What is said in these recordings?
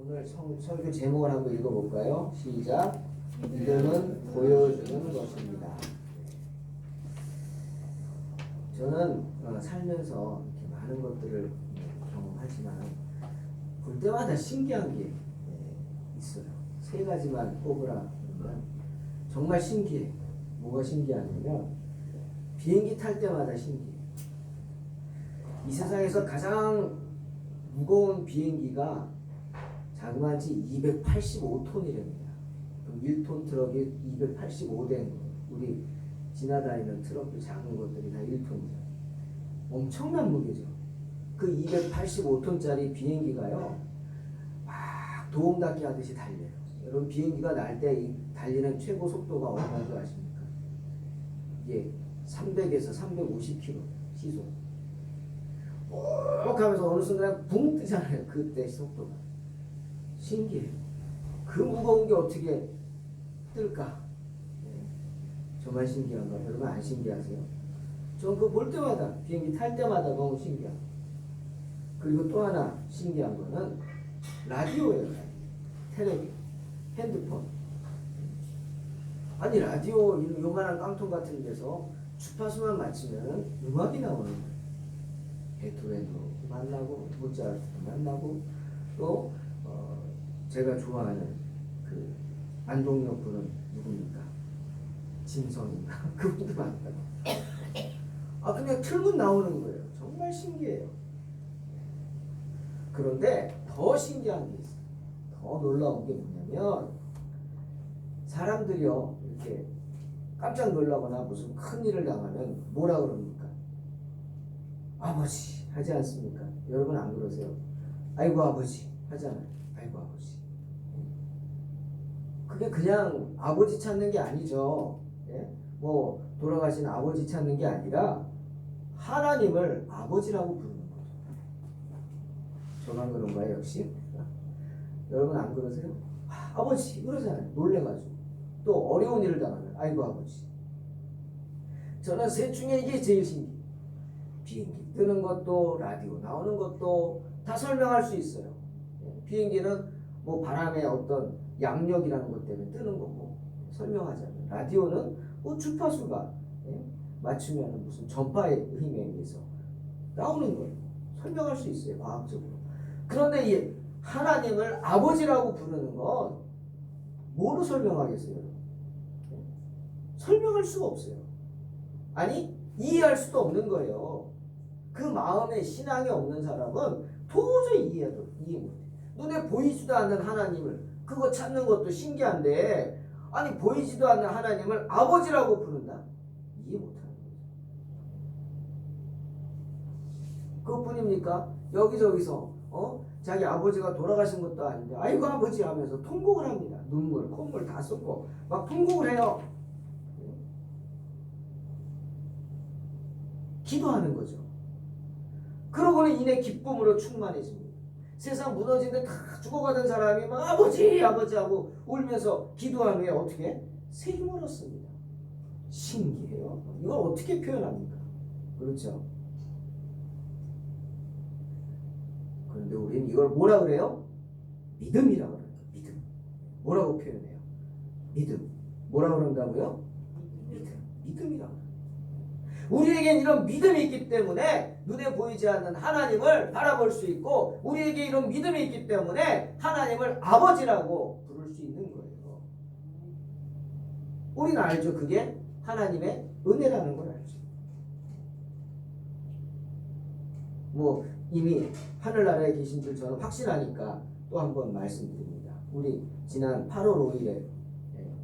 오늘 설교 제목을 한번 읽어볼까요? 시작. 믿음은 보여주는 것입니다. 저는 살면서 이렇게 많은 것들을 경험하지만 볼 때마다 신기한 게 있어요. 세 가지만 꼽으라 그러면 정말 신기해. 뭐가 신기하냐면 비행기 탈 때마다 신기해. 이 세상에서 가장 무거운 비행기가 자그마치 285톤이랍니다. 그럼 1톤 트럭이 285대 우리 지나다니는 트럭들 작은 것들이 다 1톤이죠. 엄청난 무게죠. 그 285톤짜리 비행기가요, 막 도움닫기 하듯이 달려요. 여러분 비행기가 날 때 달리는 최고 속도가 얼마인 줄 아십니까? 이게 300에서 350km 시속. 꼭 하면서 어느 순간 붕 뜨잖아요. 그때 속도가. 신기해요. 그 무거운 게 어떻게 뜰까? 정말 신기한가? 여러분 안 신기하세요? 전 그거 볼 때마다 비행기 탈 때마다 너무 신기하고. 그리고 또 하나 신기한 거는 라디오예요. 텔레비, 핸드폰. 아니 라디오 요만한 깡통 같은 데서 주파수만 맞추면 음악이 나오는 거예요. 베토벤도 만나고 모차르트도 만나고 또 제가 좋아하는 그 안동역 분은 누굽니까? 진성인가? 그분도 만나고. 그냥 틀면 나오는 거예요. 정말 신기해요. 그런데 더 신기한 게 있어요. 더 놀라운 게 뭐냐면 사람들이요 이렇게 깜짝 놀라거나 무슨 큰 일을 당하면 뭐라 그럽니까? 아버지 하지 않습니까? 여러분 안 그러세요? 아이고 아버지 하잖아요. 아이고 아버지. 그게 그냥 아버지 찾는 게 아니죠. 예? 뭐 돌아가신 아버지 찾는 게 아니라 하나님을 아버지라고 부르는 거죠. 저만 그런가요 역시? 여러분 안 그러세요? 아버지 그러잖아요. 놀래가지고. 또 어려운 일을 당하면 아이고 아버지. 저는 셋 중에 이게 제일 신기해요. 비행기 뜨는 것도 라디오 나오는 것도 다 설명할 수 있어요. 비행기는 뭐 바람의 어떤 양력이라는 것 때문에 뜨는 거고 설명하자면 라디오는 뭐 주파수가 맞추면 무슨 전파의 힘에 의해서 나오는 거예요. 설명할 수 있어요. 과학적으로. 그런데 이 하나님을 아버지라고 부르는 건 뭐로 설명하겠어요? 설명할 수가 없어요. 아니 이해할 수도 없는 거예요. 그 마음에 신앙이 없는 사람은 도저히 이해 못해. 눈에 보이지도 않는 하나님을 그거 찾는 것도 신기한데 아니 보이지도 않는 하나님을 아버지라고 부른다? 이해 못하는 거죠. 그것뿐입니까? 여기저기서 자기 아버지가 돌아가신 것도 아닌데 아이고 아버지 하면서 통곡을 합니다. 눈물, 콧물 다 쏟고 막 통곡을 해요. 기도하는 거죠. 그러고는 이내 기쁨으로 충만해집니다. 세상 무너진데 다 죽어가던 사람이 막 아버지 아버지 하고 울면서 기도한 후에 어떻게? 새 힘을 얻습니다. 신기해요. 이걸 어떻게 표현합니까? 그렇죠? 그런데 우리는 이걸 뭐라 그래요? 믿음이라고 그래요. 믿음. 뭐라고 표현해요? 믿음. 뭐라고 그런다고요? 믿음. 믿음이라고. 우리에겐 이런 믿음이 있기 때문에 눈에 보이지 않는 하나님을 바라볼 수 있고 우리에게 이런 믿음이 있기 때문에 하나님을 아버지라고 부를 수 있는 거예요. 우리는 알죠. 그게 하나님의 은혜라는 걸 알죠. 뭐 이미 하늘나라에 계신 줄 저는 확신하니까 또 한 번 말씀드립니다. 우리 지난 8월 5일에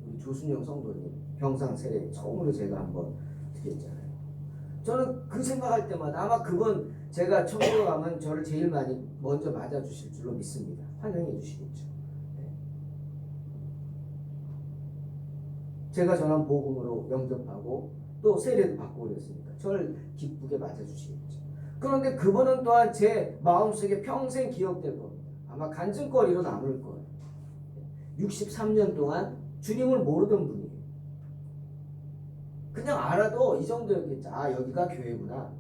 우리 조순영 성도님 병상 세례 처음으로 제가 한번 드렸잖아요. 저는 그 생각할 때마다 아마 그분 제가 천국에 가면 저를 제일 많이 먼저 맞아주실 줄로 믿습니다. 환영해 주시겠죠. 제가 전한 복음으로 영접하고 또 세례도 받고 그랬으니까 저를 기쁘게 맞아주시겠죠. 그런데 그분은 또한 제 마음속에 평생 기억될 겁니다. 아마 간증거리로 남을 거예요. 63년 동안 주님을 모르던 분이에요. 그냥 알아도 이 정도였겠죠. 여기가 교회구나.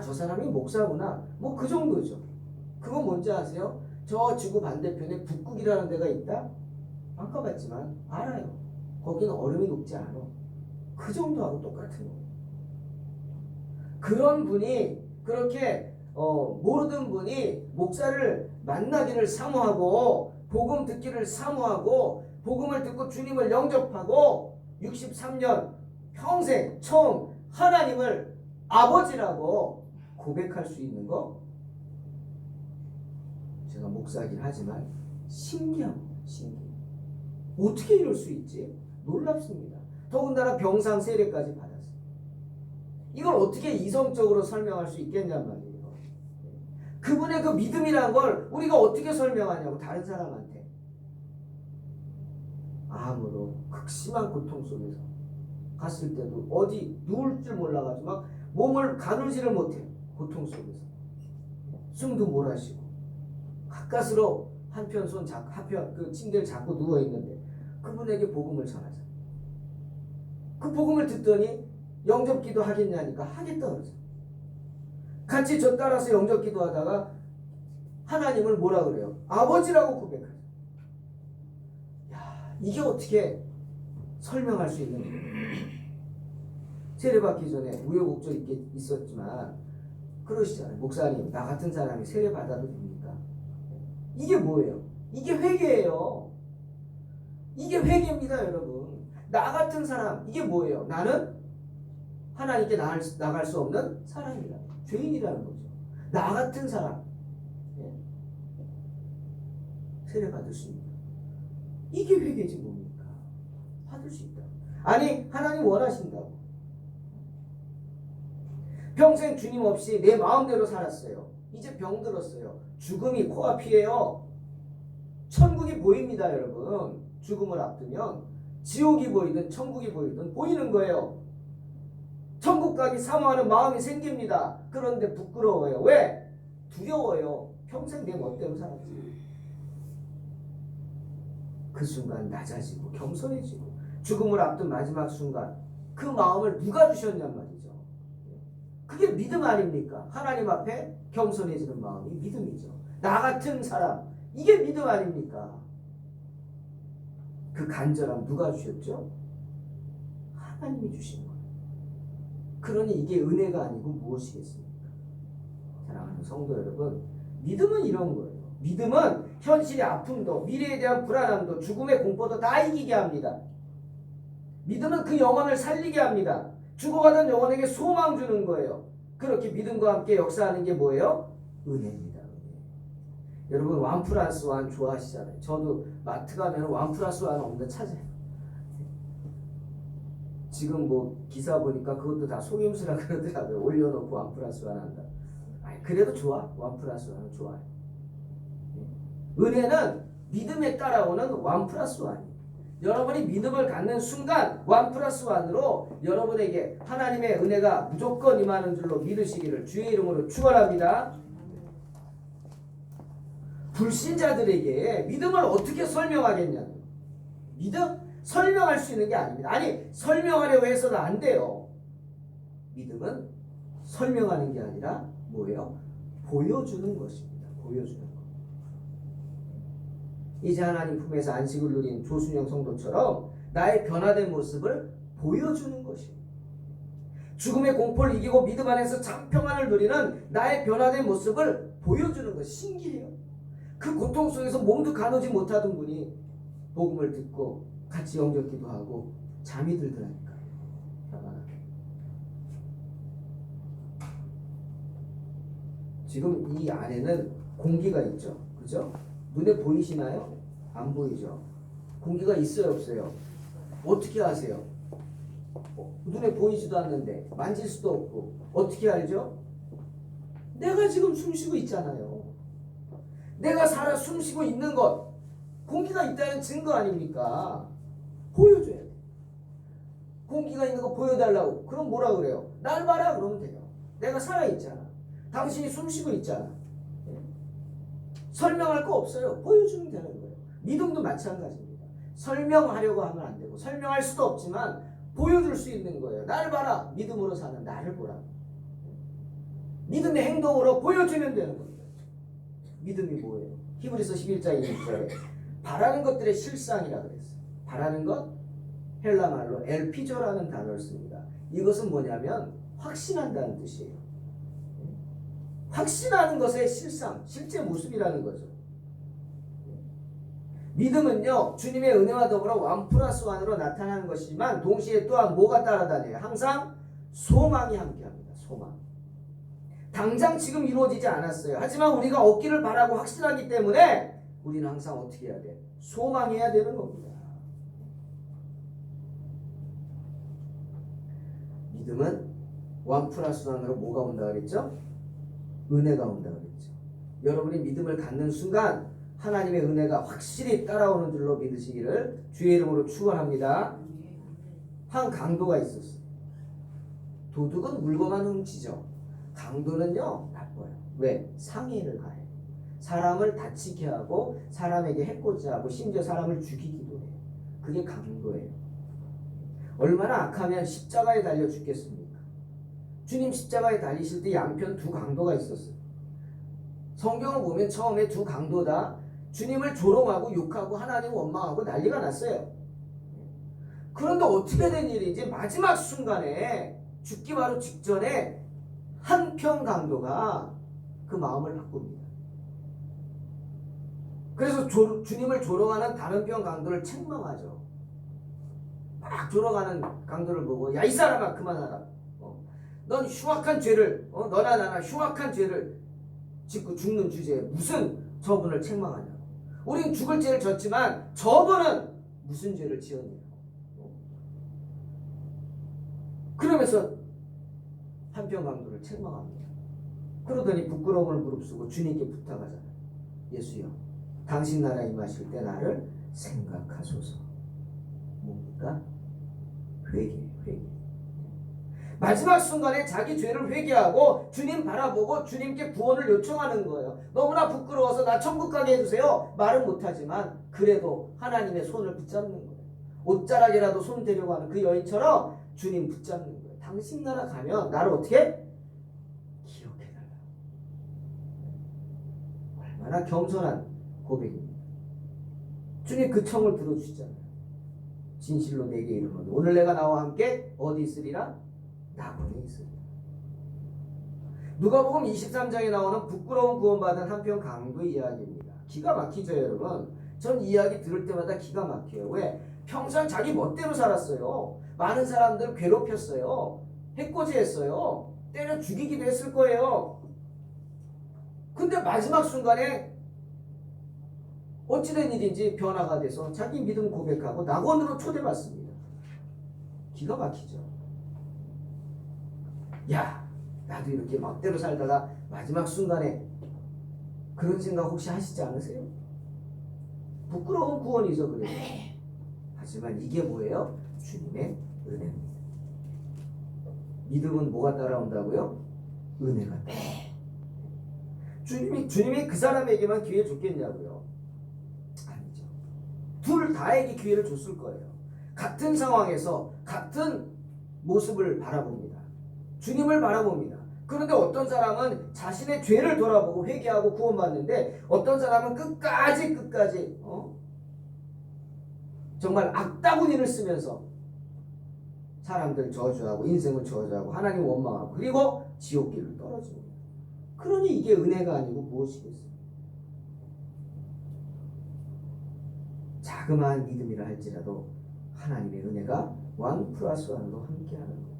저 사람이 목사구나. 뭐 그 정도죠. 그건 뭔지 아세요? 저 지구 반대편에 북극이라는 데가 있다? 안 가봤지만 알아요. 거기는 얼음이 녹지 않아. 그 정도하고 똑같은 거예요. 그런 분이 그렇게 모르던 분이 목사를 만나기를 사모하고 복음 듣기를 사모하고 복음을 듣고 주님을 영접하고 63년 평생 처음 하나님을 아버지라고 고백할 수 있는 거, 제가 목사긴 하지만 신기합니다. 신기해요. 어떻게 이럴 수 있지? 놀랍습니다. 더군다나 병상 세례까지 받았어요. 이걸 어떻게 이성적으로 설명할 수 있겠냔 말이에요. 그분의 그 믿음이란 걸 우리가 어떻게 설명하냐고, 다른 사람한테. 암으로 극심한 고통 속에서 갔을 때도 어디 누울 줄 몰라가지고 막 몸을 가누지를 못해요. 고통 속에서. 숨도 몰아쉬고 가까스로 한편 손 잡고 한편 그 침대를 잡고 누워있는데 그분에게 복음을 전하자. 그 복음을 듣더니 영접기도 하겠냐니까 하겠다 그러죠. 같이 저 따라서 영접기도 하다가 하나님을 뭐라 그래요? 아버지라고 고백하죠. 야, 이게 어떻게 설명할 수 있는 거예요? 세례받기 전에 우여곡절 있었지만 그러시잖아요. 목사님, 나 같은 사람이 세례받아도 됩니까? 이게 뭐예요? 이게 회개예요. 이게 회개입니다, 여러분. 나 같은 사람, 이게 뭐예요? 나는 하나님께 나갈 수 없는 사람이다. 죄인이라는 거죠. 나 같은 사람. 세례받을 수 있다. 이게 회개지 뭡니까? 받을 수 있다. 아니, 하나님 원하신다고. 평생 주님 없이 내 마음대로 살았어요. 이제 병들었어요. 죽음이 코앞이에요. 천국이 보입니다, 여러분. 죽음을 앞두면 지옥이 보이든 천국이 보이든 보이는 거예요. 천국 가기 사모하는 마음이 생깁니다. 그런데 부끄러워요. 왜? 두려워요. 평생 내 멋대로 살았지. 그 순간 낮아지고 겸손해지고 죽음을 앞둔 마지막 순간 그 마음을 누가 주셨냔 말이죠. 그게 믿음 아닙니까? 하나님 앞에 겸손해지는 마음이 믿음이죠. 나 같은 사람, 이게 믿음 아닙니까? 그 간절함 누가 주셨죠? 하나님이 주신 거예요. 그러니 이게 은혜가 아니고 무엇이겠습니까? 사랑하는 성도 여러분, 믿음은 이런 거예요. 믿음은 현실의 아픔도, 미래에 대한 불안함도, 죽음의 공포도 다 이기게 합니다. 믿음은 그 영혼을 살리게 합니다. 죽어가던 영혼에게 소망 주는 거예요. 그렇게 믿음과 함께 역사하는 게 뭐예요? 은혜입니다. 은혜. 여러분 1+1 좋아하시잖아요. 저도 마트 가면 1+1 없는 찾아요. 지금 뭐 기사 보니까 그것도 다 속임수라 그러더라고요. 올려놓고 1+1 한다. 아니, 그래도 좋아. 1+1은 좋아요. 은혜는 믿음에 따라오는 1+1. 여러분이 믿음을 갖는 순간 1+1으로 여러분에게 하나님의 은혜가 무조건 임하는 줄로 믿으시기를 주의 이름으로 축원합니다. 불신자들에게 믿음을 어떻게 설명하겠냐? 믿음? 설명할 수 있는 게 아닙니다. 아니, 설명하려고 해서는 안 돼요. 믿음은 설명하는 게 아니라 뭐예요? 보여주는 것입니다. 보여주는 것. 이제 하나님 품에서 안식을 누린 조순영 성도처럼 나의 변화된 모습을 보여주는 것입니다. 죽음의 공포를 이기고 믿음 안에서 참 평안을 누리는 나의 변화된 모습을 보여주는 것. 신기해요. 그 고통 속에서 몸도 가누지 못하던 분이 복음을 듣고 같이 영접기도 하고 잠이 들더라니까요. 지금 이 안에는 공기가 있죠. 그죠? 눈에 보이시나요? 안 보이죠? 공기가 있어요, 없어요? 어떻게 아세요? 눈에 보이지도 않는데 만질 수도 없고 어떻게 알죠? 내가 지금 숨쉬고 있잖아요. 내가 살아 숨쉬고 있는 것, 공기가 있다는 증거 아닙니까? 보여줘야 돼. 공기가 있는 거 보여달라고. 그럼 뭐라 그래요? 날 봐라 그러면 돼요. 내가 살아있잖아. 당신이 숨쉬고 있잖아. 설명할 거 없어요. 보여주면 되는 거예요. 믿음도 마찬가지입니다. 설명하려고 하면 안 되고 설명할 수도 없지만 보여줄 수 있는 거예요. 나를 봐라. 믿음으로 사는 나를 보라. 믿음의 행동으로 보여주면 되는 거예요. 믿음이 뭐예요? 히브리서 11장 1절에 바라는 것들의 실상이라 그랬어요. 바라는 것 헬라 말로 엘피조라는 단어를 씁니다. 이것은 뭐냐면 확신한다는 뜻이에요. 확신하는 것의 실상, 실제 모습이라는 거죠. 믿음은요, 주님의 은혜와 더불어 1+1으로 나타나는 것이지만 동시에 또한 뭐가 따라다녀요? 항상 소망이 함께합니다. 소망. 당장 지금 이루어지지 않았어요. 하지만 우리가 얻기를 바라고 확신하기 때문에 우리는 항상 어떻게 해야 돼? 소망해야 되는 겁니다. 믿음은 1+1으로 뭐가 온다 그랬죠? 은혜가 온다 그랬죠. 여러분이 믿음을 갖는 순간 하나님의 은혜가 확실히 따라오는 줄로 믿으시기를 주의 이름으로 축원합니다. 한 강도가 있었어요. 도둑은 물건만 훔치죠. 강도는요 나빠요. 왜? 상해를 가해요. 사람을 다치게 하고 사람에게 해코지 하고 심지어 사람을 죽이기도 해요. 그게 강도예요. 얼마나 악하면 십자가에 달려 죽겠습니까? 주님 십자가에 달리실 때 양편 두 강도가 있었어요. 성경을 보면 처음에 두 강도 다 주님을 조롱하고 욕하고 하나님 원망하고 난리가 났어요. 그런데 어떻게 된 일인지 마지막 순간에 죽기 바로 직전에 한편 강도가 그 마음을 바꿉니다. 그래서 주님을 조롱하는 다른 편 강도를 책망하죠. 막 조롱하는 강도를 보고 야 이 사람아 그만하라. 넌 흉악한 죄를 너나 나나 흉악한 죄를 짓고 죽는 주제에 무슨 저분을 책망하냐. 우린 죽을 죄를 졌지만 저분은 무슨 죄를 지었냐. 그러면서 한편 강도를 책망합니다. 그러더니 부끄러움을 무릅쓰고 주님께 부탁하잖아요. 예수여 당신 나라 임하실 때 나를 생각하소서. 뭡니까? 회개. 마지막 순간에 자기 죄를 회개하고 주님 바라보고 주님께 구원을 요청하는 거예요. 너무나 부끄러워서 나 천국 가게 해주세요. 말은 못하지만 그래도 하나님의 손을 붙잡는 거예요. 옷자락이라도 손 대려고 하는 그 여인처럼 주님 붙잡는 거예요. 당신 나라 가면 나를 어떻게? 기억해달라. 얼마나 겸손한 고백입니다. 주님 그 청을 들어주시잖아요. 진실로 내게 이르노니 오늘 내가 나와 함께 어디 있으리라? 낙원에 있습니다. 누가복음 23장에 나오는 부끄러운 구원받은 한편 강도의 이야기입니다. 기가 막히죠 여러분. 전 이야기 들을 때마다 기가 막혀요. 왜? 평생 자기 멋대로 살았어요. 많은 사람들 괴롭혔어요. 해코지했어요. 때려 죽이기도 했을 거예요. 근데 마지막 순간에 어찌된 일인지 변화가 돼서 자기 믿음 고백하고 낙원으로 초대받습니다. 기가 막히죠. 야, 나도 이렇게 멋대로 살다가 마지막 순간에 그런 생각 혹시 하시지 않으세요? 부끄러운 구원이죠, 그래도. 하지만 이게 뭐예요? 주님의 은혜입니다. 믿음은 뭐가 따라온다고요? 은혜가 따라온다. 주님이 그 사람에게만 기회 줬겠냐고요? 아니죠. 둘 다에게 기회를 줬을 거예요. 같은 상황에서 같은 모습을 바라봅니다. 주님을 바라봅니다. 그런데 어떤 사람은 자신의 죄를 돌아보고 회개하고 구원받는데 어떤 사람은 끝까지 정말 악다구니를 쓰면서 사람들 저주하고 인생을 저주하고 하나님 원망하고 그리고 지옥길을 떨어집니다. 그러니 이게 은혜가 아니고 무엇이겠어요? 자그마한 믿음이라 할지라도 하나님의 은혜가 1+1으로 함께하는 것.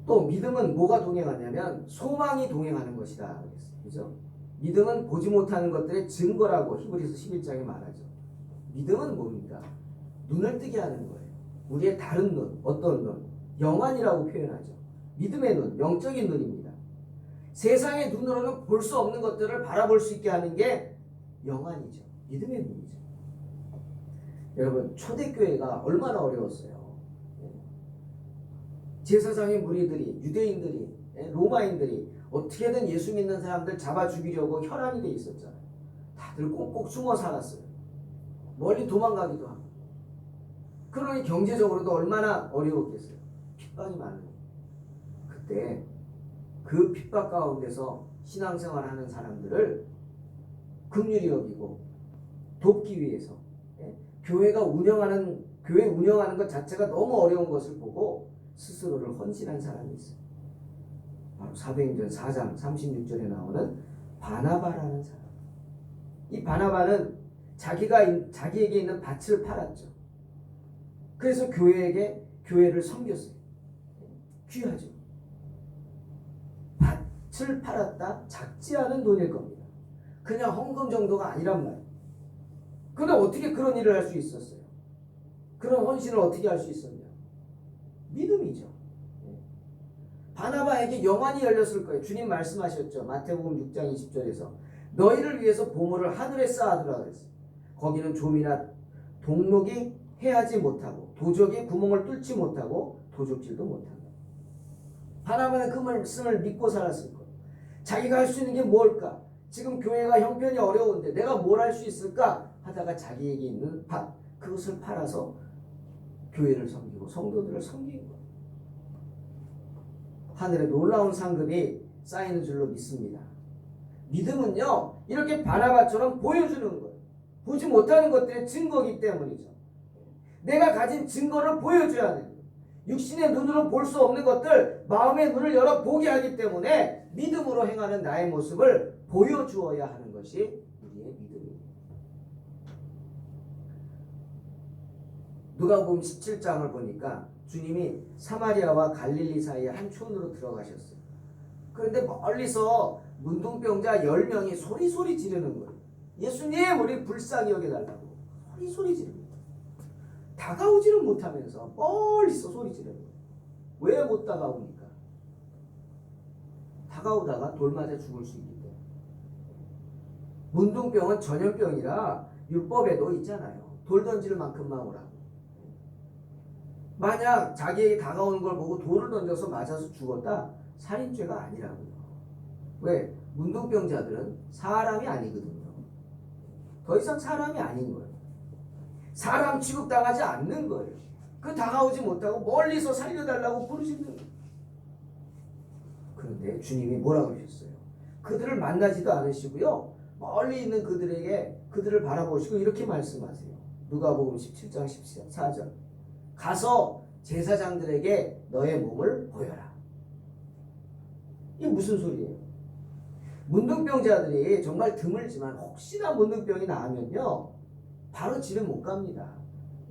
또 믿음은 뭐가 동행하냐면 소망이 동행하는 것이다. 그죠? 믿음은 보지 못하는 것들의 증거라고 히브리서 11장에 말하죠. 믿음은 뭡니까? 눈을 뜨게 하는 거예요. 우리의 다른 눈, 어떤 눈? 영안이라고 표현하죠. 믿음의 눈, 영적인 눈입니다. 세상의 눈으로는 볼 수 없는 것들을 바라볼 수 있게 하는 게 영안이죠. 믿음의 눈이죠. 여러분 초대교회가 얼마나 어려웠어요. 제사장의 무리들이, 유대인들이, 로마인들이 어떻게든 예수 믿는 사람들 잡아 죽이려고 혈안이 돼 있었잖아요. 다들 꼭꼭 숨어 살았어요. 멀리 도망가기도 하고. 그러니 경제적으로도 얼마나 어려웠겠어요. 핍박이 많은 거예요. 그때 그 핍박 가운데서 신앙생활하는 사람들을 긍휼히 여기고 돕기 위해서 교회 운영하는 것 자체가 너무 어려운 것을 보고 스스로를 헌신한 사람이 있어요. 바로 사도행전 4장 36절에 나오는 바나바라는 사람. 이 바나바는 자기에게 있는 밭을 팔았죠. 그래서 교회를 섬겼어요. 귀하죠. 밭을 팔았다? 작지 않은 돈일 겁니다. 그냥 헌금 정도가 아니란 말이에요. 그런데 어떻게 그런 일을 할 수 있었어요? 그런 헌신을 어떻게 할 수 있었냐? 믿음이죠. 바나바에게 영안이 열렸을 거예요. 주님 말씀하셨죠. 마태복음 6장 20절에서 너희를 위해서 보물을 하늘에 쌓아두라 그랬어요. 거기는 좀이나 동록이 해하지 못하고 도적이 구멍을 뚫지 못하고 도적질도 못한다. 바나바는 그 말씀을 믿고 살았을 거예요. 자기가 할 수 있는 게 뭘까? 지금 교회가 형편이 어려운데 내가 뭘 할 수 있을까? 하다가 자기에게 있는 밭, 그것을 팔아서 교회를 섬기고 성도들을 섬기는 거예요. 하늘에 놀라운 상급이 쌓이는 줄로 믿습니다. 믿음은요, 이렇게 바나바처럼 보여주는 거예요. 보지 못하는 것들의 증거이기 때문이죠. 내가 가진 증거를 보여줘야 돼요. 육신의 눈으로 볼 수 없는 것들, 마음의 눈을 열어 보게 하기 때문에 믿음으로 행하는 나의 모습을 보여주어야 하는 것이 우리의 믿음입니다. 누가복음 17장을 보니까 주님이 사마리아와 갈릴리 사이에 한 촌으로 들어가셨어요. 그런데 멀리서 문둥병자 10명이 소리 지르는 거예요. 예수님, 우리 불쌍히 여겨달라고 소리 지르는 거예요. 다가오지는 못하면서 멀리서 소리 지르는 거예요. 왜 못 다가오니까? 다가오다가 돌 맞아 죽을 수 있기 때문에. 문둥병은 전염병이라 율법에도 있잖아요. 돌 던질 만큼만 오라고. 만약 자기에게 다가오는 걸 보고 돌을 던져서 맞아서 죽었다? 살인죄가 아니라고요. 왜? 문둥병자들은 사람이 아니거든요. 더 이상 사람이 아닌 거예요. 사람 취급당하지 않는 거예요. 그 다가오지 못하고 멀리서 살려달라고 부르시는 거예요. 그런데 주님이 뭐라 그러셨어요? 그들을 만나지도 않으시고요. 멀리 있는 그들을 바라보시고 이렇게 말씀하세요. 누가복음 17장 14절. 가서 제사장들에게 너의 몸을 보여라. 이게 무슨 소리예요? 문둥병자들이 정말 드물지만 혹시나 문둥병이 나으면요, 바로 집에 못 갑니다.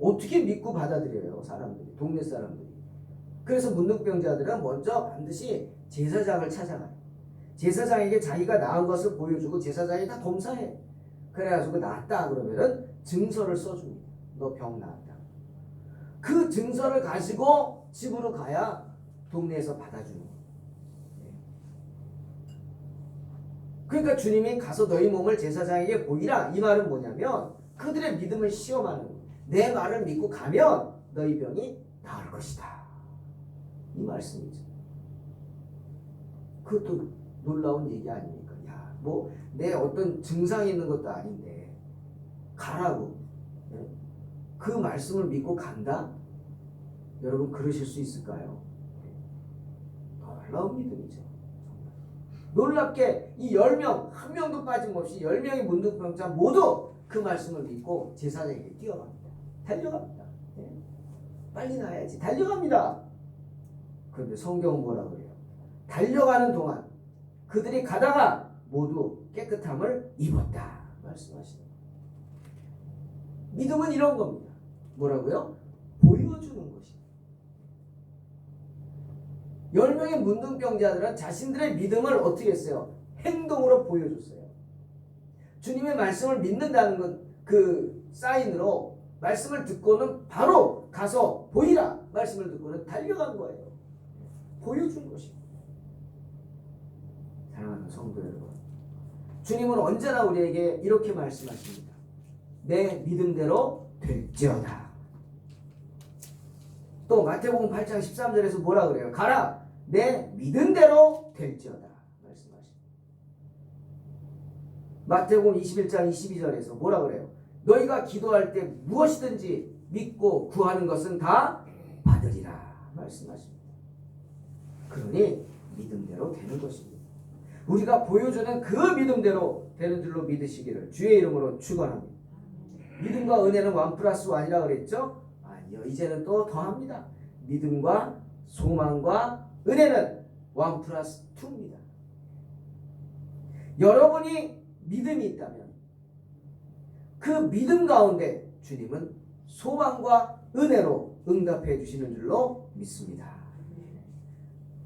어떻게 믿고 받아들여요, 사람들이, 동네 사람들이. 그래서 문둥병자들은 먼저 반드시 제사장을 찾아가요. 제사장에게 자기가 나은 것을 보여주고 제사장이 다 검사해. 그래가지고 나았다 그러면은 증서를 써줍니다. 너 병 나았다. 그 증서를 가지고 집으로 가야 동네에서 받아주는 거예요. 그러니까 주님이 가서 너희 몸을 제사장에게 보이라, 이 말은 뭐냐면 그들의 믿음을 시험하는 거예요. 내 말을 믿고 가면 너희 병이 나을 것이다, 이 말씀이죠. 그것도 놀라운 얘기 아닙니까? 야, 뭐 내 어떤 증상이 있는 것도 아닌데 가라고. 그 말씀을 믿고 간다? 여러분 그러실 수 있을까요? 놀라운 믿음이죠. 놀랍게 이 10명 한 명도 빠짐없이 10명의 문둥병자 모두 그 말씀을 믿고 제사장에게 뛰어갑니다. 달려갑니다. 빨리 나야지. 달려갑니다. 그런데 성경은 뭐라 그래요? 달려가는 동안 그들이 가다가 모두 깨끗함을 입었다 말씀하시는 거예요. 믿음은 이런 겁니다. 뭐라고요? 보여주는 것입니다. 10명의 문둥병자들은 자신들의 믿음을 어떻게 했어요? 행동으로 보여줬어요. 주님의 말씀을 믿는다는 그 사인으로 말씀을 듣고는 바로 가서 보이라 말씀을 듣고는 달려간 거예요. 보여준 것입니다. 사랑하는 성도 여러분, 주님은 언제나 우리에게 이렇게 말씀하십니다. 내 믿음대로 될지어다. 또 마태복음 8장 13절에서 뭐라 그래요? 가라, 내 믿음대로 될지어다 말씀하십니다. 마태복음 21장 22절에서 뭐라 그래요? 너희가 기도할 때 무엇이든지 믿고 구하는 것은 다 받으리라 말씀하십니다. 그러니 믿음대로 되는 것입니다. 우리가 보여주는 그 믿음대로 되는 줄로 믿으시기를 주의 이름으로 축원합니다. 믿음과 은혜는 1+1이라 그랬죠? 아니요. 이제는 또 더합니다. 믿음과 소망과 은혜는 1+2입니다. 여러분이 믿음이 있다면 그 믿음 가운데 주님은 소망과 은혜로 응답해 주시는 줄로 믿습니다.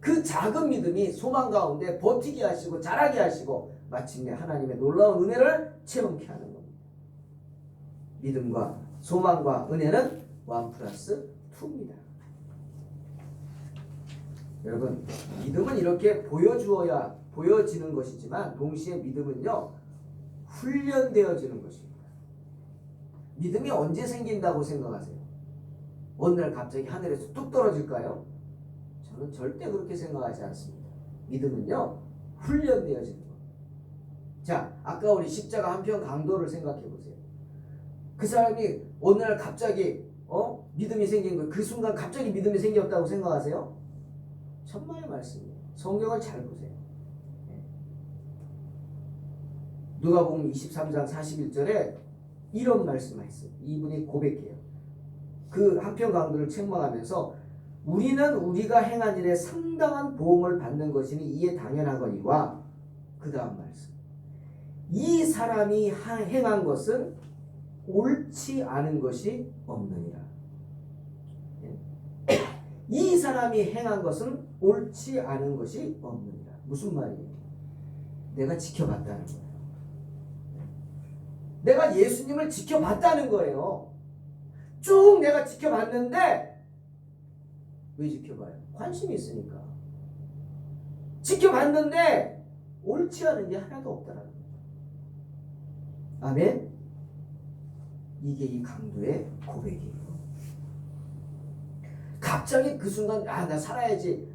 그 작은 믿음이 소망 가운데 버티게 하시고 자라게 하시고 마침내 하나님의 놀라운 은혜를 체험케 하는 겁니다. 믿음과 소망과 은혜는 1+2입니다. 여러분, 믿음은 이렇게 보여지는 것이지만 동시에 믿음은요 훈련되어지는 것입니다. 믿음이 언제 생긴다고 생각하세요? 어느 날 갑자기 하늘에서 뚝 떨어질까요? 저는 절대 그렇게 생각하지 않습니다. 믿음은요 훈련되어지는 겁니다. 자, 아까 우리 십자가 한편 강도를 생각해 보세요. 그 사람이 어느 날 갑자기 믿음이 생긴 거예요. 그 순간 갑자기 믿음이 생겼다고 생각하세요? 천만의 말씀이에요. 성경을 잘 보세요. 누가복음 23장 41절에 이런 말씀을 했어요. 이분이 고백해요. 그 한편 강도를 책망하면서 우리는 우리가 행한 일에 상당한 보응을 받는 것이니 이에 당연하거니와 그 다음 말씀. 이 사람이 행한 것은 옳지 않은 것이 없느니라. 이 사람이 행한 것은 옳지 않은 것이 없느니라. 무슨 말이에요? 내가 지켜봤다는 거예요. 내가 예수님을 지켜봤다는 거예요. 쭉 내가 지켜봤는데 왜 지켜봐요? 관심이 있으니까. 지켜봤는데 옳지 않은 게 하나도 없다는 거예요. 아멘? 이게 이 강도의 고백이에요. 갑자기 그 순간 나 살아야지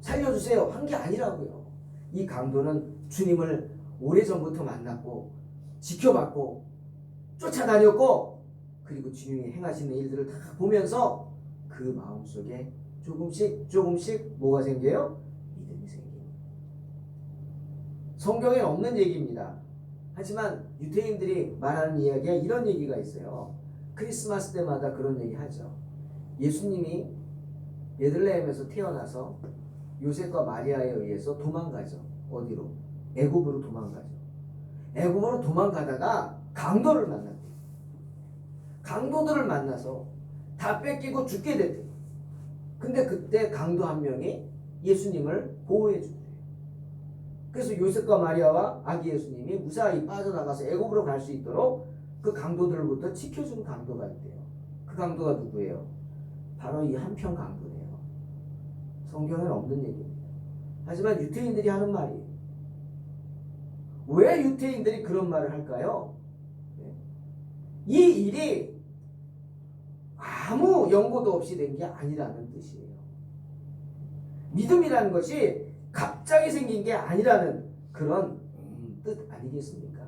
살려주세요 한 게 아니라고요. 이 강도는 주님을 오래전부터 만났고 지켜봤고 쫓아다녔고 그리고 주님이 행하시는 일들을 다 보면서 그 마음속에 조금씩 뭐가 생겨요? 믿음이 생겨요. 성경에 없는 얘기입니다. 하지만 유대인들이 말하는 이야기에 이런 얘기가 있어요. 크리스마스 때마다 그런 얘기 하죠. 예수님이 베들레헴에서 태어나서 요셉과 마리아에 의해서 도망가죠. 어디로? 애굽으로 도망가죠. 애굽으로 도망가다가 강도를 만났대요. 강도들을 만나서 다 뺏기고 죽게 됐대요. 근데 그때 강도 한 명이 예수님을 보호해 준대요. 그래서 요셉과 마리아와 아기 예수님이 무사히 빠져나가서 애굽으로 갈 수 있도록 그 강도들로부터 지켜준 강도가 있대요. 그 강도가 누구예요? 바로 이 한편 강도네요. 성경에는 없는 얘기입니다. 하지만 유태인들이 하는 말이에요. 왜 유태인들이 그런 말을 할까요? 이 일이 아무 연고도 없이 된 게 아니라는 뜻이에요. 믿음이라는 것이 갑자기 생긴 게 아니라는 그런 뜻 아니겠습니까?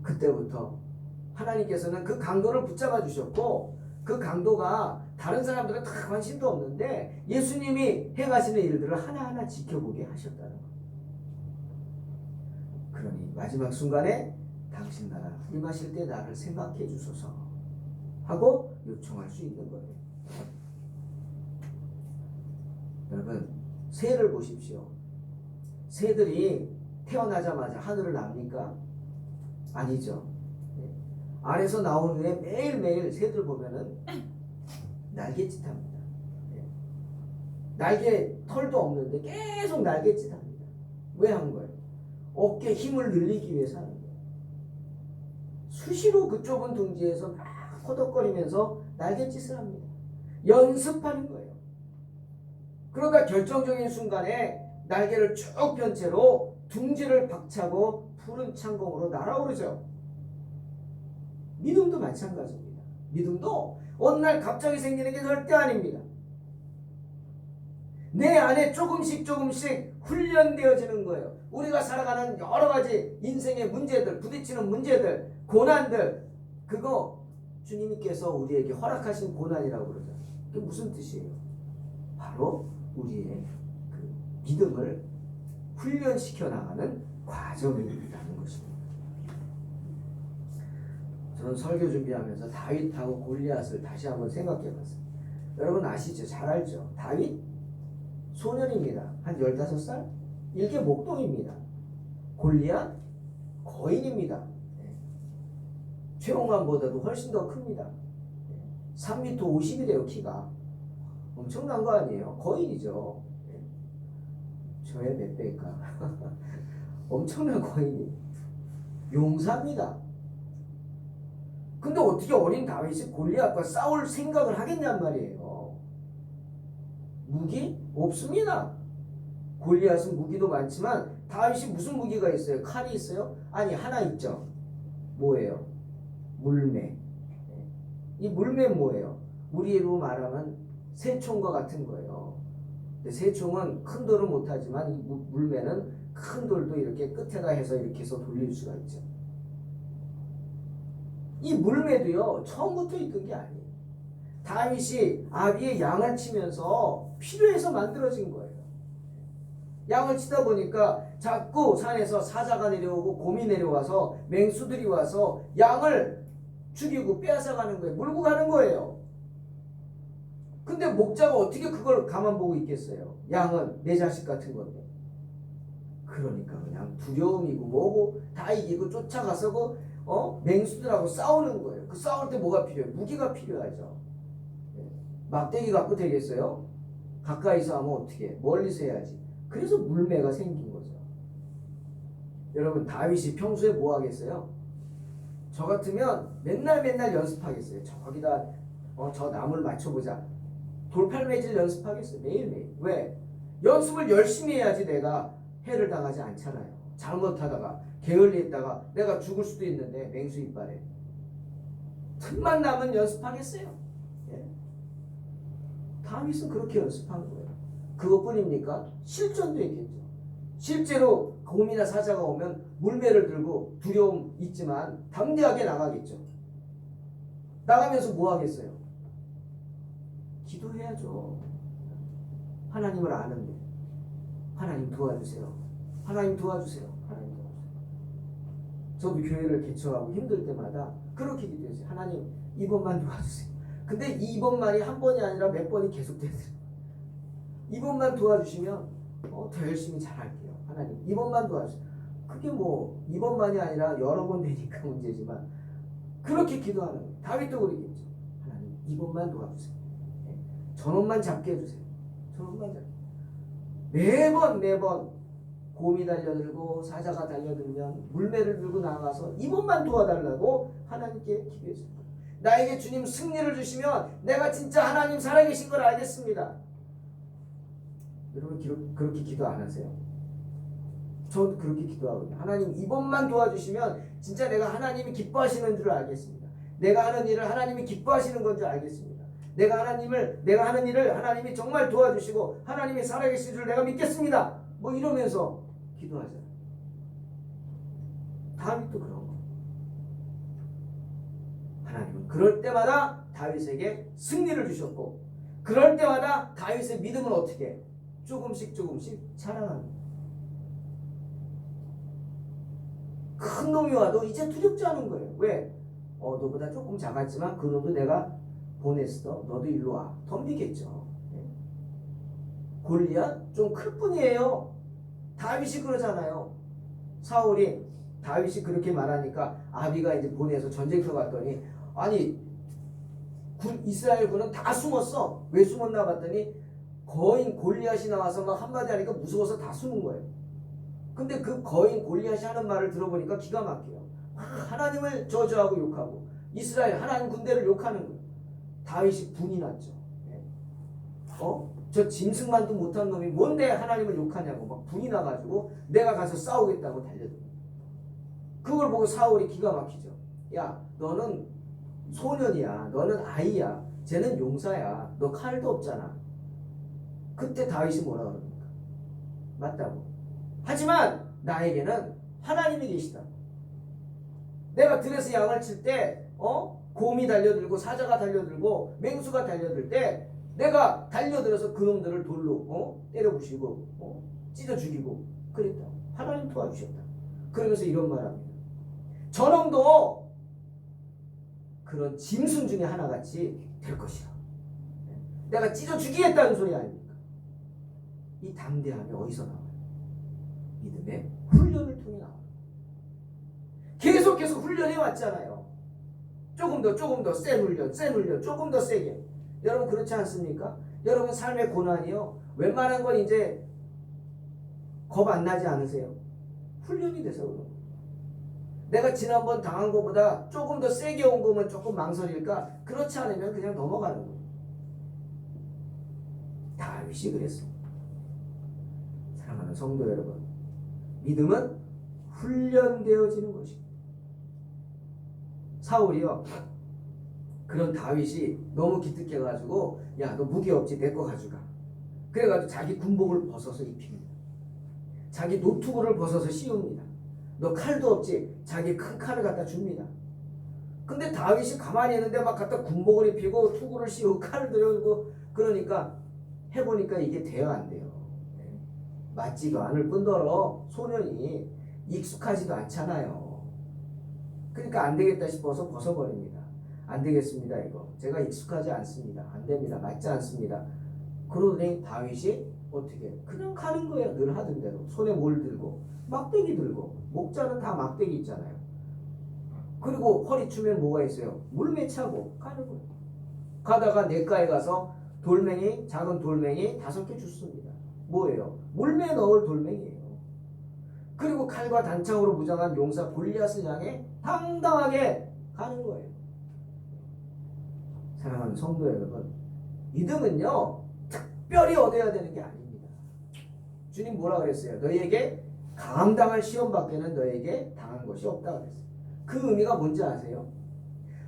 그때부터 하나님께서는 그 강도를 붙잡아 주셨고 그 강도가 다른 사람들은 다 관심도 없는데 예수님이 행하시는 일들을 하나하나 지켜보게 하셨다는 거예요. 그러니 마지막 순간에 당신 나라 임하실 때 나를 생각해 주소서 하고 요청할 수 있는 거예요. 여러분, 새를 보십시오. 새들이 태어나자마자 하늘을 납니까? 아니죠. 알에서 나온 후에 매일매일 새들 보면은 날갯짓 합니다. 날개 털도 없는데 계속 날갯짓 합니다. 왜 한 거예요? 어깨 힘을 늘리기 위해서 하는 거예요. 수시로 그 좁은 둥지에서 막 허덕거리면서 날갯짓을 합니다. 연습하는 거예요. 그러다 결정적인 순간에 날개를 쭉 편 채로 둥지를 박차고 푸른 창공으로 날아오르죠. 믿음도 마찬가지입니다. 믿음도 어느 날 갑자기 생기는 게 절대 아닙니다. 내 안에 조금씩 훈련되어지는 거예요. 우리가 살아가는 여러 가지 인생의 문제들, 부딪히는 문제들, 고난들, 그거 주님께서 우리에게 허락하신 고난이라고 그러죠. 그게 무슨 뜻이에요? 바로 우리의 그 믿음을 훈련시켜 나가는 과정이라는 것입니다. 저는 설교 준비하면서 다윗하고 골리앗을 다시 한번 생각해 봤어요. 여러분 아시죠? 잘 알죠? 다윗 소년입니다. 한 15살? 일개 목동입니다. 골리앗 거인입니다. 최홍만보다도 훨씬 더 큽니다. 3m 50이래요 키가. 엄청난 거 아니에요? 거인이죠. 저의 몇 배일까? 엄청난 거인이 용사입니다. 근데 어떻게 어린 다윗이 골리앗과 싸울 생각을 하겠냔 말이에요. 무기? 없습니다. 골리앗은 무기도 많지만 다윗이 무슨 무기가 있어요? 칼이 있어요? 아니 하나 있죠. 뭐예요? 물매. 이 물매는 뭐예요? 우리로 말하면 새총과 같은 거예요. 근데 새총은 큰 돌을 못하지만 이 물매는 큰 돌도 이렇게 끝에다 해서 이렇게 해서 돌릴 수가 있죠. 이 물매도요 처음부터 있던 게 아니에요. 다윗이 아비의 양을 치면서 필요해서 만들어진 거예요. 양을 치다 보니까 자꾸 산에서 사자가 내려오고 곰이 내려와서 맹수들이 와서 양을 죽이고 빼앗아가는 거예요. 물고 가는 거예요. 근데 목자가 어떻게 그걸 가만 보고 있겠어요? 양은 내 자식 같은 건데. 그러니까 그냥 두려움이고 뭐고 다 이기고 쫓아가서 맹수들하고 싸우는 거예요. 그 싸울 때 뭐가 필요해요? 무기가 필요하죠. 막대기 갖고 되겠어요? 가까이서 하면 어떻게? 멀리서 해야지. 그래서 물매가 생긴 거죠. 여러분 다윗이 평소에 뭐 하겠어요? 저 같으면 맨날 연습하겠어요. 저기다 저 나무를 맞춰보자. 돌팔매질 연습하겠어요. 매일매일. 왜? 연습을 열심히 해야지 내가 해를 당하지 않잖아요. 잘못하다가 게을리했다가 내가 죽을 수도 있는데 맹수 이빨에 틈만 나면 연습하겠어요. 예? 다윗은 그렇게 연습한 거예요. 그것뿐입니까? 실전도 있겠죠. 실제로 곰이나 사자가 오면 물매를 들고 두려움 있지만 담대하게 나가겠죠. 나가면서 뭐 하겠어요? 기도해야죠. 하나님을 아는데 하나님 도와주세요. 하나님 도와주세요. 하나님 도와주세요. 저도 교회를 개척하고 힘들 때마다 그렇게 기도했어요. 하나님 이번만 도와주세요. 근데 이번만이 한 번이 아니라 몇 번이 계속되더라고요. 이번만 도와주시면 더 열심히 잘할게요. 하나님 이번만 도와주세요. 그게 뭐 이번만이 아니라 여러 번 되니까 문제지만 그렇게 기도하는 거예요. 다윗도 그러겠죠. 하나님 이번만 도와주세요. 저놈만 잡게 해주세요. 저놈만 잡게. 매번 곰이 달려들고 사자가 달려들면 물매를 들고 나가서 이번만 도와달라고 하나님께 기도했습니다. 나에게 주님 승리를 주시면 내가 진짜 하나님 살아계신 걸 알겠습니다. 여러분 그렇게 기도 안 하세요? 저도 그렇게 기도하거든요. 하나님 이번만 도와주시면 진짜 내가 하나님이 기뻐하시는 줄 알겠습니다. 내가 하는 일을 하나님이 기뻐하시는 건 줄 알겠습니다. 내가 하는 일을 하나님이 정말 도와주시고 하나님이 살아계신 줄 내가 믿겠습니다. 뭐 이러면서 기도하잖아요. 다윗도 그런 거. 하나님은 그럴 때마다 다윗에게 승리를 주셨고 그럴 때마다 다윗의 믿음은 어떻게 조금씩 자라납니다. 큰 놈이 와도 이제 두렵지 않은 거예요. 왜? 너보다 조금 작았지만 그 놈도 내가 보냈어. 너도 일로 와. 덤비겠죠. 골리앗 좀 클 뿐이에요. 다윗이 그러잖아요. 사울이 다윗이 그렇게 말하니까 아비가 이제 보내서 전쟁터 갔더니 아니 이스라엘 군은 다 숨었어. 왜 숨었나 봤더니 거인 골리앗이 나와서 막 한마디 하니까 무서워서 다 숨은 거예요. 근데 그 거인 골리앗이 하는 말을 들어보니까 기가 막혀요. 하나님을 저주하고 욕하고 이스라엘 하나님 군대를 욕하는 거예요. 다윗이 분이 났죠. 저 짐승만도 못한 놈이 뭔데 하나님을 욕하냐고 막 분이 나가지고 내가 가서 싸우겠다고 달려들어요. 그걸 보고 사울이 기가 막히죠. 야 너는 소년이야. 너는 아이야. 쟤는 용사야. 너 칼도 없잖아. 그때 다윗이 뭐라 그럽니까? 맞다고. 하지만 나에게는 하나님이 계시다. 내가 들에서 양을 칠 때 곰이 달려들고 사자가 달려들고 맹수가 달려들 때 내가 달려들어서 그놈들을 돌로 때려 부시고 찢어 죽이고 그랬다. 하나님 도와주셨다. 그러면서 이런 말합니다. 저놈도 그런 짐승 중에 하나같이 될 것이라. 내가 찢어 죽이겠다는 소리 아닙니까? 이 담대함이 어디서 나와요? 믿음의 훈련을 통해 나와요. 계속해서 훈련해 왔잖아요. 조금 더 센 훈련, 조금 더 세게. 여러분 그렇지 않습니까? 여러분 삶의 고난이요, 웬만한 건 이제 겁 안 나지 않으세요? 훈련이 돼서 그런 거예요. 내가 지난번 당한 것보다 조금 더 세게 온 거면 조금 망설일까? 그렇지 않으면 그냥 넘어가는 거예요. 다윗이 그랬습니다. 사랑하는 성도 여러분, 믿음은 훈련되어지는 것입니다. 사울이요, 그런 다윗이 너무 기특해가지고 야, 너 무기 없지? 내 거 가져가. 그래가지고 자기 군복을 벗어서 입힙니다. 자기 노투구를 벗어서 씌웁니다. 너 칼도 없지? 자기 큰 칼을 갖다 줍니다. 근데 다윗이 가만히 있는데 막 갖다 군복을 입히고 투구를 씌우고 칼을 들고 그러니까 해보니까 이게 돼요, 안 돼요? 맞지도 않을 뿐더러 소년이 익숙하지도 않잖아요. 그러니까 안 되겠다 싶어서 벗어버립니다. 안 되겠습니다, 이거. 제가 익숙하지 않습니다. 안 됩니다. 맞지 않습니다. 그러더니 다윗이 어떻게? 그냥 가는 거예요. 늘 하던 대로. 손에 뭘 들고? 막대기 들고. 목자는 다 막대기 있잖아요. 그리고 허리춤에 뭐가 있어요? 물매차고 가는 거예요. 가다가 냇가에 가서 돌멩이, 작은 돌멩이 5개 줍습니다. 뭐예요? 물매 넣을 돌멩이에요. 그리고 칼과 단창으로 무장한 용사 골리앗을 향해 당당하게 가는 거예요. 사랑하는 성도 여러분, 믿음은요 특별히 얻어야 되는 게 아닙니다. 주님 뭐라 그랬어요? 너희에게 감당할 시험밖에는 너에게 당한 것이 없다 그랬어요. 그 의미가 뭔지 아세요?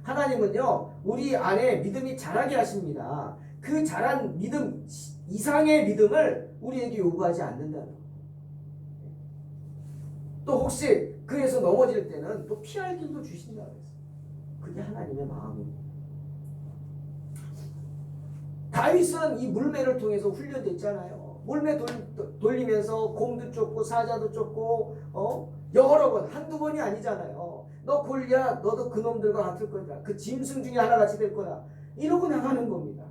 하나님은요 우리 안에 믿음이 자라게 하십니다. 그 자란 믿음 이상의 믿음을 우리에게 요구하지 않는다는 거예요. 또 혹시 그래서 넘어질 때는 또 피할 길도 주신다고 했어요. 그게 하나님의 마음입니다. 다윗은 이 물매를 통해서 훈련됐잖아요. 물매 돌리면서 곰도 쫓고 사자도 쫓고 여러 번, 한두 번이 아니잖아요. 너 골리앗, 너도 그놈들과 같을 거다. 그 짐승 중에 하나같이 될 거다. 이러고 나가는 겁니다.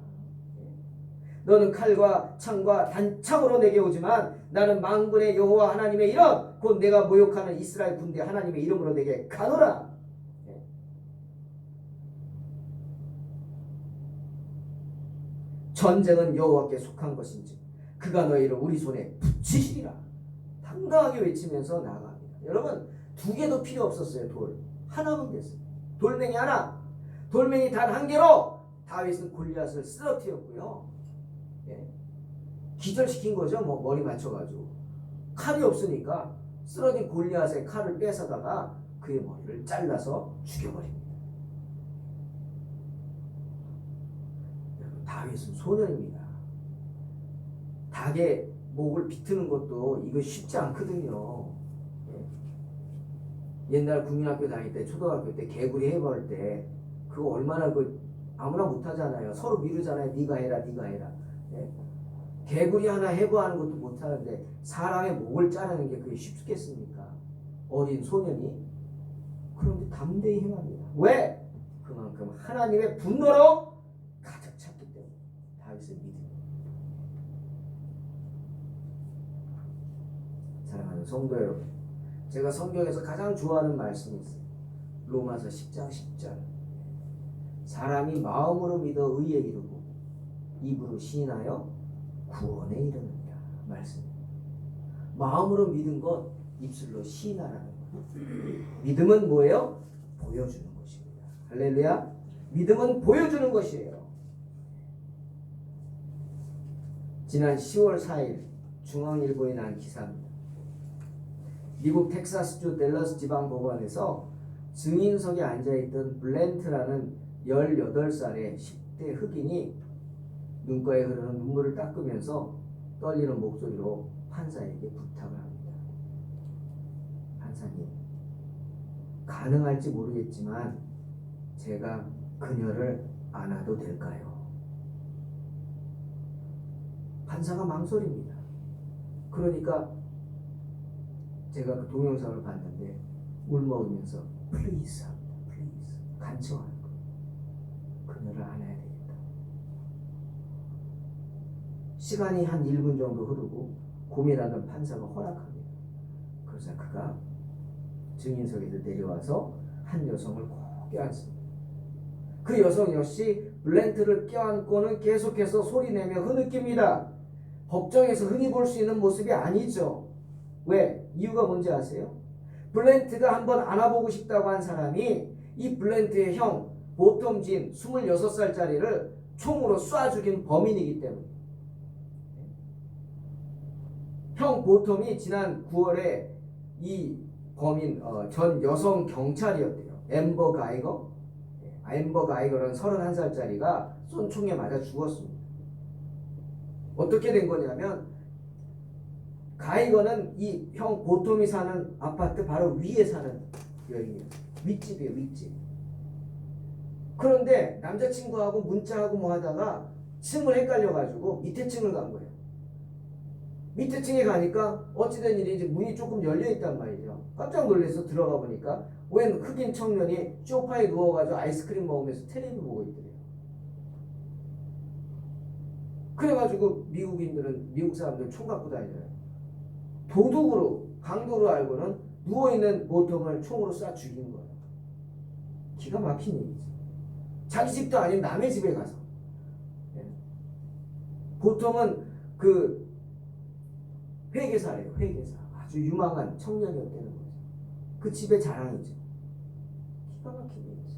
너는 칼과 창과 단창으로 내게 오지만 나는 만군의 여호와 하나님의 이름 곧 내가 모욕하는 이스라엘 군대 하나님의 이름으로 내게 가노라. 전쟁은 여호와께 속한 것인지 그가 너희를 우리 손에 붙이시리라. 당당하게 외치면서 나아갑니다. 여러분 2개도 필요 없었어요. 돌 하나만 됐어요. 돌멩이 하나, 돌멩이 단 1개로 다윗은 골리앗을 쓰러뜨렸고요. 기절시킨 거죠. 뭐 머리 맞춰가지고 칼이 없으니까 쓰러진 골리앗의 칼을 뺏어다가 그의 머리를 잘라서 죽여버립니다. 다윗은 소년입니다. 닭의 목을 비트는 것도 이거 쉽지 않거든요. 옛날 국민학교 다닐 때 초등학교 때 개구리 해볼 때 그거 얼마나 아무나 못하잖아요. 서로 미루잖아요. 네가 해라 네가 해라. 개구리 하나 해부하는 것도 못하는데 사람의 목을 자르는 게 그게 쉽겠습니까? 어린 소년이. 그런데 담대히 행합니다. 왜? 그만큼 하나님의 분노로 가득 찼기 때문에. 다윗의 믿음. 사랑하는 성도 여러분, 제가 성경에서 가장 좋아하는 말씀이 있어요. 로마서 10장 10절. 사람이 마음으로 믿어 의에 이르고 입으로 시인하여 구원에 이르느니라. 말씀. 마음으로 믿은 것 입술로 시인하라는 것. 믿음은 뭐예요? 보여주는 것입니다. 할렐루야. 믿음은 보여주는 것이에요. 지난 10월 4일 중앙일보에 난 기사입니다. 미국 텍사스주 댈러스 지방법원에서 증인석에 앉아있던 블렌트라는 18살의 10대 흑인이 눈가에 흐르는 눈물을 닦으면서 떨리는 목소리로 판사에게 부탁을 합니다. 판사님, 가능할지 모르겠지만 제가 그녀를 안아도 될까요? 판사가 망설입니다. 그러니까 제가 그 동영상을 봤는데 울먹으면서 플리즈 합니다. 플리즈. 간청하는 거. 그녀를 안아야 되겠다. 시간이 한 1분 정도 흐르고 고민하는 판사가 허락합니다. 그러자 그가 증인석에서 내려와서 한 여성을 꼭 껴안습니다. 그 여성 역시 블렌트를 껴안고는 계속해서 소리내며 흐느낍니다. 법정에서 흔히 볼 수 있는 모습이 아니죠. 왜? 이유가 뭔지 아세요? 블렌트가 한번 안아보고 싶다고 한 사람이 이 블렌트의 형 보톰진 26살짜리를 총으로 쏴 죽인 범인이기 때문에. 형 보톰이 지난 9월에 이 범인 전 여성 경찰이었대요. 앰버 가이거. 앰버 가이거라는 31살짜리가 쏜 총에 맞아 죽었습니다. 어떻게 된 거냐면 가이거는 이 형 보톰이 사는 아파트 바로 위에 사는 여인이에요. 윗집이에요. 윗집. 그런데 남자친구하고 문자하고 뭐 하다가 층을 헷갈려가지고 밑에 층을 간 거예요. 밑에 층에 가니까 어찌된 일인지 문이 조금 열려있단 말이죠. 깜짝 놀라서 들어가 보니까 웬 흑인 청년이 소파에 누워가지고 아이스크림 먹으면서 텔레비 보고 있더래요. 그래가지고 미국 사람들은 총 갖고 다녀요. 도둑으로 강도로 알고는 누워있는 보통을 총으로 쏴 죽인 거예요. 기가 막힌 일이죠. 자기 집도 아닌 남의 집에 가서. 보통은 그 회계사래요. 회계사. 아주 유망한 청년이었다는 거죠. 그 집의 자랑이죠. 기가 막힌 일이죠.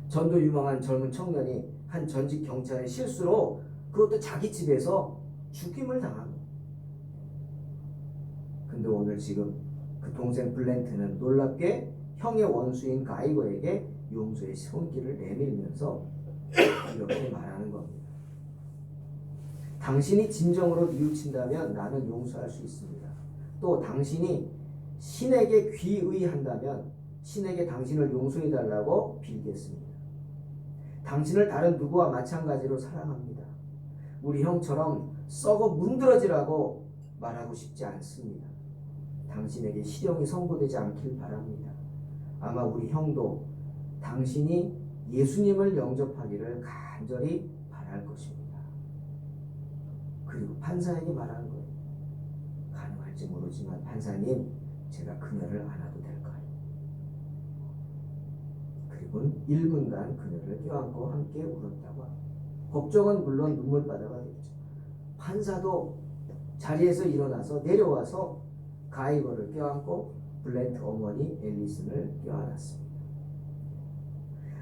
전도 유망한 젊은 청년이 한 전직 경찰의 실수로 그것도 자기 집에서 죽임을 당합니다. 근데 오늘 지금 그 동생 블렌트는 놀랍게 형의 원수인 가이거에게 용서의 손길을 내밀면서 이렇게 말하는 겁니다. 당신이 진정으로 뉘우친다면 나는 용서할 수 있습니다. 또 당신이 신에게 귀의한다면 신에게 당신을 용서해달라고 빌겠습니다. 당신을 다른 누구와 마찬가지로 사랑합니다. 우리 형처럼 썩어 문드러지라고 말하고 싶지 않습니다. 당신에게 시련이 선고되지 않길 바랍니다. 아마 우리 형도 당신이 예수님을 영접하기를 간절히 바랄 것입니다. 그리고 판사에게 말하는 거예요. 가능할지 모르지만 판사님, 제가 그녀를 안아도 될까요? 그리고 1분간 그녀를 껴안고 함께 울었다고 합니다. 법정은 물론 눈물바다가 됐죠. 판사도 자리에서 일어나서 내려와서 가이거를 껴안고 블렌트 어머니 앨리슨을 껴안았습니다.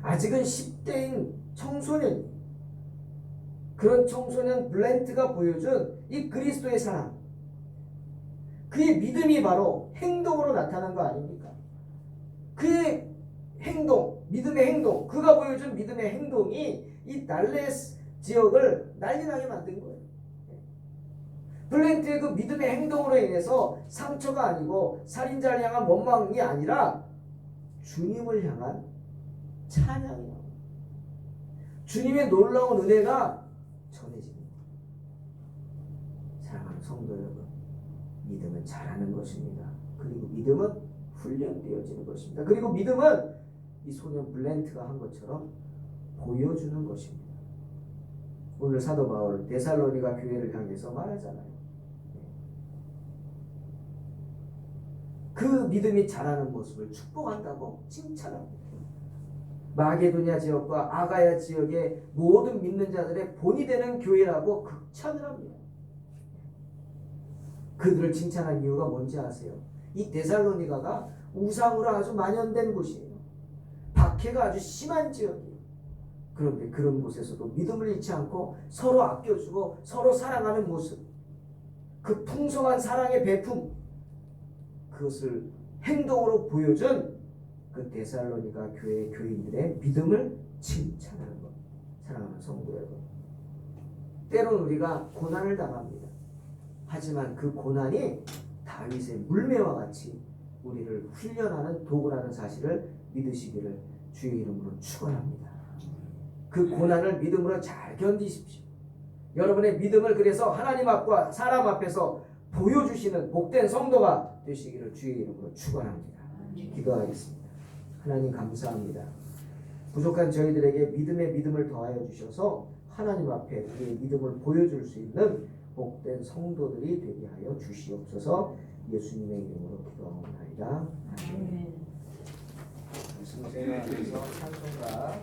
아직은 10대인 청소년, 그런 청소년 블렌트가 보여준 이 그리스도의 사랑, 그의 믿음이 바로 행동으로 나타난 거 아닙니까? 그의 행동, 믿음의 행동, 그가 보여준 믿음의 행동이 이 달레스 지역을 난리나게 만든 거예요. 블렌트의 그 믿음의 행동으로 인해서 상처가 아니고 살인자를 향한 원망이 아니라 주님을 향한 찬양이에요. 주님의 놀라운 은혜가 전해집니다. 사랑하는 성도 여러분, 믿음은 자라는 것입니다. 그리고 믿음은 훈련되어지는 것입니다. 그리고 믿음은 이 소년 블렌트가 한 것처럼 보여주는 것입니다. 오늘 사도 바울 데살로니가 교회를 향해서 말하잖아요. 그 믿음이 자라는 모습을 축복한다고 칭찬합니다. 마게도냐 지역과 아가야 지역의 모든 믿는 자들의 본이 되는 교회라고 극찬을 합니다. 그들을 칭찬한 이유가 뭔지 아세요? 이 데살로니가가 우상으로 아주 만연된 곳이에요. 박해가 아주 심한 지역이에요. 그런데 그런 곳에서도 믿음을 잃지 않고 서로 아껴주고 서로 사랑하는 모습, 그 풍성한 사랑의 배품, 그것을 행동으로 보여준 그 데살로니가 교회 교인들의 믿음을 칭찬하는 것. 사랑하는 성도 여러분, 때론 우리가 고난을 당합니다. 하지만 그 고난이 다윗의 물매와 같이 우리를 훈련하는 도구라는 사실을 믿으시기를 주의 이름으로 축원합니다. 그 고난을 믿음으로 잘 견디십시오. 여러분의 믿음을 그래서 하나님 앞과 사람 앞에서 보여주시는 복된 성도가 되시기를 주의 이름으로 축원합니다. 기도하겠습니다. 하나님 감사합니다. 부족한 저희들에게 믿음의 믿음을 더하여 주셔서 하나님 앞에 우리의 믿음을 보여줄 수 있는 복된 성도들이 되게 하여 주시옵소서. 예수님의 이름으로 기도하옵나이다. 아멘. 승세가 그래서 찬송가